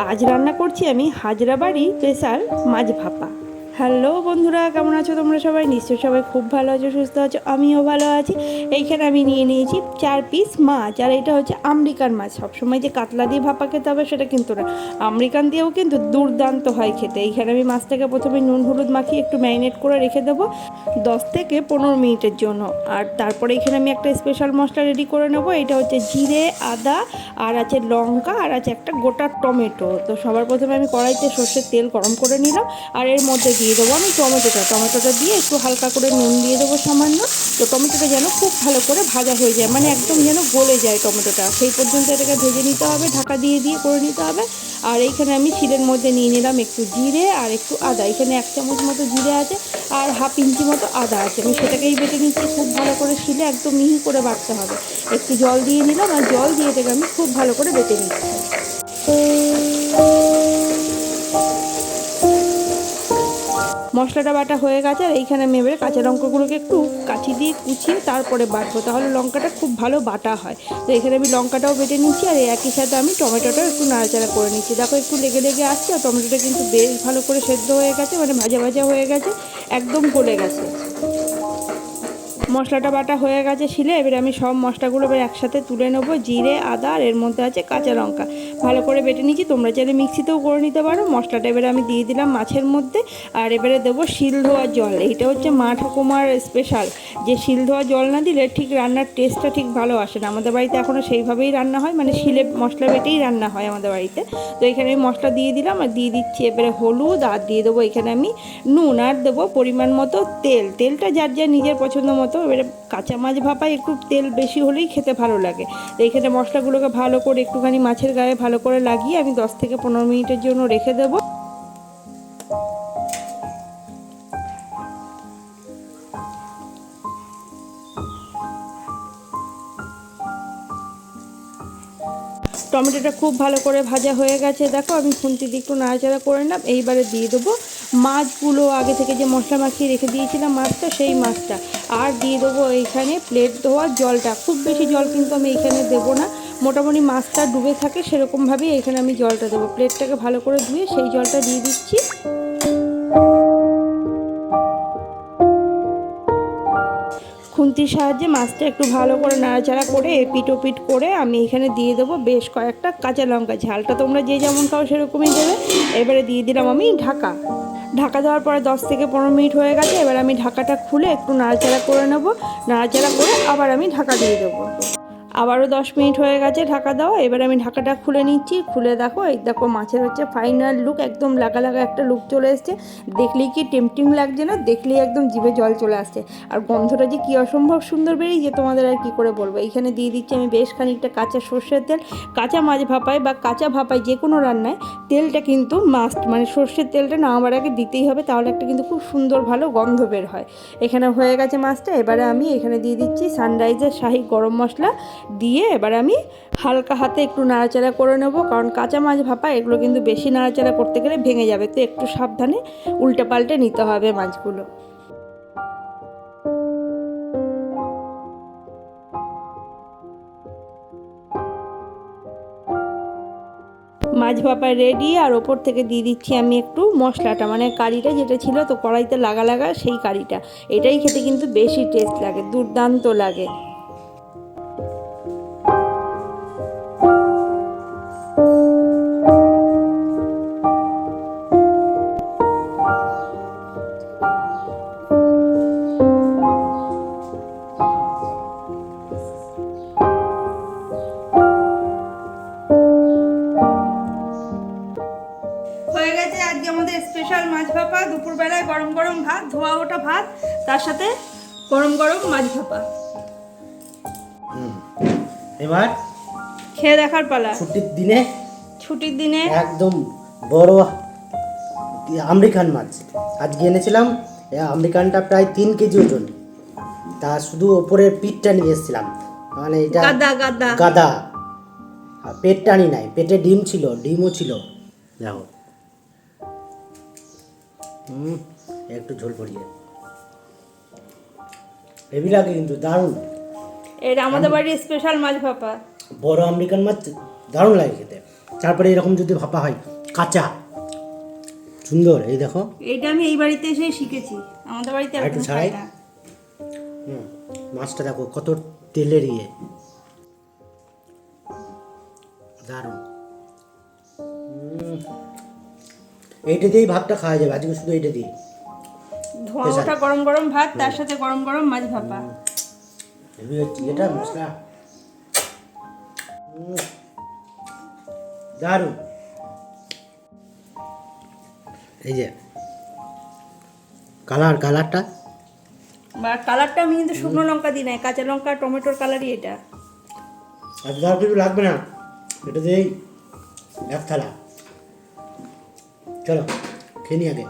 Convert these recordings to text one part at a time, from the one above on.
আজ রান্না করছি আমি হাজরাবাড়ি স্পেশাল মাছ ভাপা। হ্যালো বন্ধুরা, কেমন আছো তোমরা সবাই? নিশ্চয়ই সবাই খুব ভালো আছো, সুস্থ আছো, আমিও ভালো আছি। এইখানে আমি নিয়ে নিয়েছি 4 পিস মাছ, আর এটা হচ্ছে আমেরিকান মাছ। সবসময় যে কাতলা দিয়ে ভাপা খেতে হবে সেটা কিন্তু না, আমেরিকান দিয়েও কিন্তু দুর্দান্ত হয় খেতে। এইখানে আমি মাছটাকে প্রথমে নুন হলুদ মাখিয়ে একটু ম্যারিনেট করে রেখে দেবো 10 থেকে 15 মিনিটের জন্য। আর তারপরে এখানে আমি একটা স্পেশাল মশলা রেডি করে নেবো। এটা হচ্ছে জিরে, আদা, আর আছে লঙ্কা, আর আছে একটা গোটা টমেটো। তো সবার প্রথমে আমি কড়াইতে সর্ষের তেল গরম করে নিলাম, আর এর মধ্যে দিয়ে দেবো আমি টমেটোটা দিয়ে একটু হালকা করে নুন দিয়ে দেবো সামান্য। তো টমেটোটা যেন খুব ভালো করে ভাজা হয়ে যায়, মানে একদম যেন গলে যায় টমেটোটা, সেই পর্যন্ত এটাকে ভেজে নিতে হবে, ঢাকা দিয়ে দিয়ে করে নিতে হবে। আর এইখানে আমি শিলের মধ্যে নিয়ে নিলাম একটু জিরে আর একটু আদা। এখানে 1 চামচ মতো জিরে আছে আর হাফ ইঞ্চি মতো আদা আছে। আমি সেটাকেই বেটে নিচ্ছি খুব ভালো করে, শিলে একদম মিহি করে বাটতে হবে। একটু জল দিয়ে নিলাম, আর জল দিয়ে এটাকে আমি খুব ভালো করে বেটে নিচ্ছি। মশলাটা বাটা হয়ে গেছে, আর এইখানে আমি এবারে কাঁচা লঙ্কাগুলোকে একটু কাঁচি দিয়ে কুচিয়ে তারপরে বাটবো, তাহলে লঙ্কাটা খুব ভালো বাটা হয়। তো এখানে আমি লঙ্কাটাও বেটে নিচ্ছি, আর একই সাথে আমি টমেটোটাও একটু নাড়াচাড়া করে নিচ্ছি। দেখো একটু লেগে লেগে আসছে, আর টমেটোটা কিন্তু বেশ ভালো করে সেদ্ধ হয়ে গেছে, মানে ভাজা ভাজা হয়ে গেছে, একদম গলে গেছে। মশলাটা বাটা হয়ে গেছে শিলে। এবারে আমি সব মশলাগুলো এবার একসাথে তুলে নেবো। জিরে, আদা, আর এর মধ্যে আছে কাঁচা লঙ্কা, ভালো করে বেটে নিচ্ছি। তোমরা চাইলে মিক্সিতেও করে নিতে পারো। মশলাটা এবারে আমি দিয়ে দিলাম মাছের মধ্যে, আর এবারে দেবো শিল ধোয়া জল। এইটা হচ্ছে মা ঠাকুমার স্পেশাল, যে শিল ধোয়া জল না দিলে ঠিক রান্নার টেস্টটা ঠিক ভালো আসে না। আমাদের বাড়িতে এখনও সেইভাবেই রান্না হয়, মানে শিলে মশলা বেটেই রান্না হয় আমাদের বাড়িতে। তো এখানে আমি মশলা দিয়ে দিলাম, আর দিয়ে দিচ্ছি এবারে হলুদ, আর দিয়ে দেবো এখানে আমি নুন, আর দেবো পরিমাণ মতো তেল। তেলটা যার যার নিজের পছন্দ মতো। এবারে কাঁচা মাছ ভাপায় একটু তেল বেশি হলেই খেতে ভালো লাগে। তো এখানে মশলাগুলোকে ভালো করে একটুখানি মাছের গায়ে ভালো করে লাগিয়ে আমি 10 থেকে 15 মিনিটের জন্য রেখে দেবো। টমেটোটা খুব ভালো করে ভাজা হয়ে গেছে, দেখো আমি খুন্তি দিয়ে একটু নাড়াচাড়া করে নিলাম। এইবারে দিয়ে দেবো মাছগুলো, আগে থেকে যে মশলা মাখিয়ে রেখে দিয়েছিলাম মাছটা, সেই মাছটা। আর দিয়ে দেবো এইখানে প্লেট ধোয়ার জলটা। খুব বেশি জল কিন্তু আমি এইখানে দেবো না, মোটামুটি মাছটা ডুবে থাকে সেরকমভাবেই এখানে আমি জলটা দেবো। প্লেটটাকে ভালো করে ধুয়ে সেই জলটা দিয়ে দিচ্ছি। খুন্তির সাহায্যে মাছটা একটু ভালো করে নাড়াচাড়া করে এপিট ওপিট করে আমি এখানে দিয়ে দেবো বেশ কয়েকটা কাঁচা লঙ্কা। ঝালটা তোমরা যে যেমন খাও সেরকমই দেবে। এবারে দিয়ে দিলাম আমি ঢাকা। ঢাকা দেওয়ার পরে 10 থেকে 15 মিনিট হয়ে গেছে। এবার আমি ঢাকাটা খুলে একটু নাড়াচাড়া করে নেব। নাড়াচাড়া করে আবার আমি ঢাকা দিয়ে দেবো। আবারও 10 মিনিট হয়ে গেছে ঢাকা দেওয়া। এবার আমি ঢাকাটা খুলে নিচ্ছি। খুলে দেখো, এই দেখো মাছের হচ্ছে ফাইনাল লুক, একদম লাগা লাগা একটা লুক চলে এসছে। দেখলেই কি টেম্পটিং লাগছে না? দেখলেই একদম জিভে জল চলে আসছে। আর গন্ধটা যে কী অসম্ভব সুন্দর বেরিয়েছে, তোমাদের আর কী করে বলবো। এইখানে দিয়ে দিচ্ছি আমি বেশ খানিকটা কাঁচা সর্ষের তেল। কাঁচা মাছ ভাপায় বা কাঁচা ভাপায় যে কোনো রান্নায় তেলটা কিন্তু মাস্ট, মানে সর্ষের তেলটা নামাবার আগে দিতেই হবে, তাহলে একটা কিন্তু খুব সুন্দর ভালো গন্ধ বের হয়। এখানে হয়ে গেছে মাছটা। এবারে আমি এখানে দিয়ে দিচ্ছি সানরাইজের শাহি গরম মশলা দিয়ে এবার আমি হালকা হাতে একটু নাড়াচাড়া করে নেব, কারণ কাঁচা মাছ ভাপা এগুলো কিন্তু বেশি নাড়াচাড়া করতে গেলে ভেঙে যাবে। তো একটু সাবধানে উল্টে পাল্টে নিতে হবে মাছগুলো। মাছ ভাপা রেডি। আর ওপর থেকে দিয়ে দিচ্ছি আমি একটু মশলাটা, মানে কারিটা যেটা ছিল তো কড়াইতে লাগা লাগা, সেই কারিটা। এটাই খেতে কিন্তু বেশি টেস্ট লাগে, দুর্দান্ত লাগে। হয়ে গেছে আজকে আমাদের স্পেশাল মাছ ভাপা। দুপুরবেলায় গরম গরম ভাত, ধোয়া ওঠা ভাত, তার সাথে গরম গরম মাছ ভাপা। এবার খেয়ে দেখার পালা। ছুটির দিনে একদম বড় আমেরিকান মাছ আজকে এনেছিলাম। আমেরিকানটা প্রায় 3 কেজি ওজন। তা শুধু ওপরের পিঠটা নিয়ে এসেছিলাম, মানে এটা গাদা গাদা গাদা। আর পেটটা আনি নাই, পেটে ডিম ছিল, ডিমও ছিল। দেখো একটু ঝোল পড়িয়ে হেভি লাগে কিন্তু দারুণ। এটা আমাদের বাড়ির স্পেশাল মাছ ভাপা। বড় আমেরিকান মাছ দারুণ লাগে খেতে। তারপরে এরকম যদি ভাপা হয় কাঁচা সুন্দর, এই দেখো। এইটা আমি এই বাড়িতে এসে শিখেছি, আমাদের বাড়িতে আর একটু এরকম ছাড়াই। খায় না। মাছটা দেখো কত তেলের ইয়ে, দারুণ। এইটা দিয়েই ভাতটা খাওয়া যাবে আজকে, শুধু এইটা দিয়ে। ধোঁয়া ওঠা গরম গরম ভাত, তার সাথে গরম গরম মাছ ভাপা। হেভি হচ্ছে এটা মশলা, দারুণ। এই যে কালারটা, বা কালারটা আমি কিন্তু শুকনো লঙ্কা দিই নাই, কাঁচা লঙ্কা টমেটোর কালারই এটা। আর আর কিছু লাগবে না, এটা দিয়েই এক থালা। চলো খেয়ে নি আগে।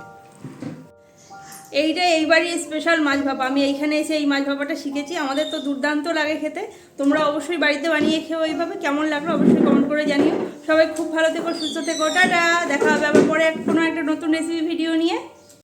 এইটা এইবারই স্পেশাল মাছ ভাপা, আমি এইখানে এসে এই মাছ ভাপাটা শিখেছি। আমাদের তো দুর্দান্ত লাগে খেতে, তোমরা অবশ্যই বাড়িতে বানিয়ে খেও এইভাবে। কেমন লাগলো অবশ্যই কমেন্ট করে জানিও। সবাই খুব ভালো থেকো, সুস্থ থেকো, টাটা। দেখা হবে আবার পরে কোনো একটা নতুন রেসিপি ভিডিও নিয়ে।